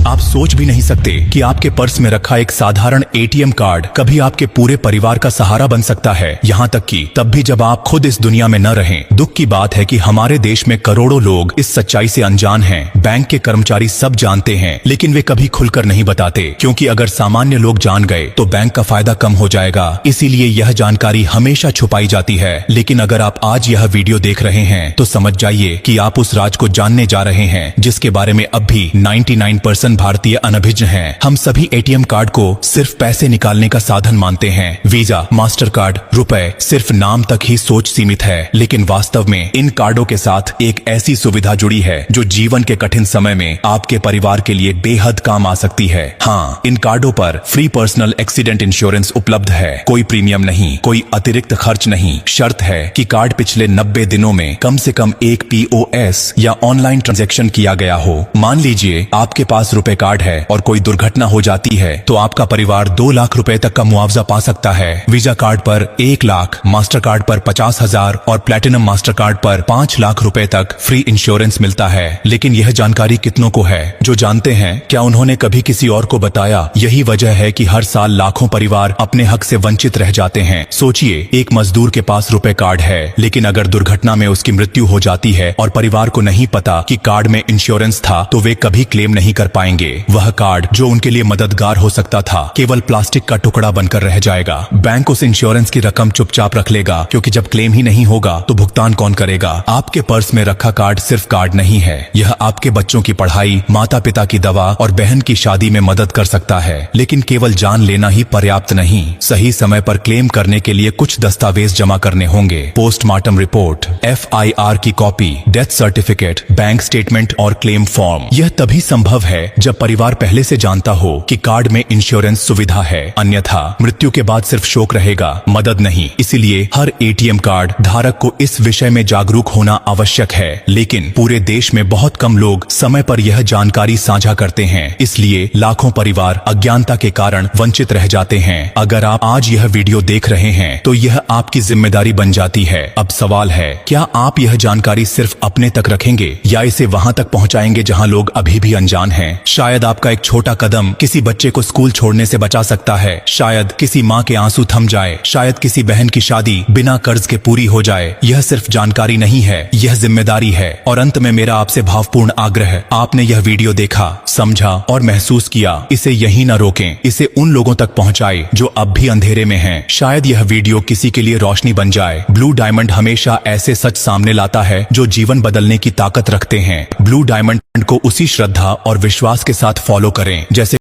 आप सोच भी नहीं सकते कि आपके पर्स में रखा एक साधारण एटीएम कार्ड कभी आपके पूरे परिवार का सहारा बन सकता है, यहाँ तक कि तब भी जब आप खुद इस दुनिया में न रहें। दुख की बात है कि हमारे देश में करोड़ों लोग इस सच्चाई से अनजान हैं। बैंक के कर्मचारी सब जानते हैं, लेकिन वे कभी खुलकर नहीं बताते, क्योंकि अगर सामान्य लोग जान गए तो बैंक का फायदा कम हो जाएगा। इसीलिए यह जानकारी हमेशा छुपाई जाती है। लेकिन अगर आप आज यह वीडियो देख रहे हैं तो समझ जाइए कि आप उस राज को जानने जा रहे हैं जिसके बारे में अब भी 99% भारतीय अनभिज्ञ हैं। हम सभी एटीएम कार्ड को सिर्फ पैसे निकालने का साधन मानते हैं। वीजा, मास्टर कार्ड, रुपए सिर्फ नाम तक ही सोच सीमित है, लेकिन वास्तव में इन कार्डों के साथ एक ऐसी सुविधा जुड़ी है जो जीवन के कठिन समय में आपके परिवार के लिए बेहद काम आ सकती है। हाँ, इन कार्डों पर फ्री पर्सनल एक्सीडेंट इंश्योरेंस उपलब्ध है। कोई प्रीमियम नहीं, कोई अतिरिक्त खर्च नहीं। शर्त है कि कार्ड पिछले 90 दिनों में कम से कम एक POS या ऑनलाइन ट्रांजैक्शन किया गया हो। मान लीजिए आपके पास रुपए कार्ड है और कोई दुर्घटना हो जाती है तो आपका परिवार 2 लाख रुपए तक का मुआवजा पा सकता है। वीजा कार्ड पर 1 लाख, मास्टर कार्ड पर 50,000 और प्लैटिनम मास्टर कार्ड पर 5 लाख रुपए तक फ्री इंश्योरेंस मिलता है। लेकिन यह जानकारी कितनों को है जो जानते हैं? क्या उन्होंने कभी किसी और को बताया? यही वजह है कि हर साल लाखों परिवार अपने हक से वंचित रह जाते हैं। सोचिए, एक मजदूर के पास रुपए कार्ड है, लेकिन अगर दुर्घटना में उसकी मृत्यु हो जाती है और परिवार को नहीं पता कि कार्ड में इंश्योरेंस था, तो वे कभी क्लेम नहीं कर पाएंगे। वह कार्ड जो उनके लिए मददगार हो सकता था केवल प्लास्टिक का टुकड़ा बनकर रह जाएगा। बैंक उस इंश्योरेंस की रकम चुपचाप रख लेगा, क्योंकि जब क्लेम ही नहीं होगा तो भुगतान कौन करेगा? आपके पर्स में रखा कार्ड सिर्फ कार्ड नहीं है, यह आपके बच्चों की पढ़ाई, माता पिता की दवा और बहन की शादी में मदद कर सकता है। लेकिन केवल जान लेना ही पर्याप्त नहीं, सही समय पर क्लेम करने के लिए कुछ दस्तावेज जमा करने होंगे। पोस्टमार्टम रिपोर्ट, FIR की copy, death certificate, bank statement और क्लेम फॉर्म। यह तभी संभव है जब परिवार पहले से जानता हो कि कार्ड में इंश्योरेंस सुविधा है, अन्यथा मृत्यु के बाद सिर्फ शोक रहेगा, मदद नहीं। इसीलिए हर एटीएम कार्ड धारक को इस विषय में जागरूक होना आवश्यक है। लेकिन पूरे देश में बहुत कम लोग समय पर यह जानकारी साझा करते हैं, इसलिए लाखों परिवार अज्ञानता के कारण वंचित रह जाते हैं। अगर आप आज यह वीडियो देख रहे हैं तो यह आपकी जिम्मेदारी बन जाती है। अब सवाल है, क्या आप यह जानकारी सिर्फ अपने तक रखेंगे या इसे वहां तक पहुंचाएंगे जहां लोग अभी भी अनजान हैं? शायद आपका एक छोटा कदम किसी बच्चे को स्कूल छोड़ने से बचा सकता है, शायद किसी माँ के आंसू थम जाए, शायद किसी बहन की शादी बिना कर्ज के पूरी हो जाए। यह सिर्फ जानकारी नहीं है, यह जिम्मेदारी है। और अंत में मेरा आपसे भावपूर्ण आग्रह, आपने यह वीडियो देखा, समझा और महसूस किया, इसे यहीं न रोकें, इसे उन लोगों तक पहुंचाएं जो अब भी अंधेरे में हैं। शायद यह वीडियो किसी के लिए रोशनी बन जाए। ब्लू डायमंड हमेशा ऐसे सच सामने लाता है जो जीवन बदलने की ताकत रखते हैं। ब्लू डायमंड को उसी श्रद्धा और विश्वास के साथ फॉलो करें जैसे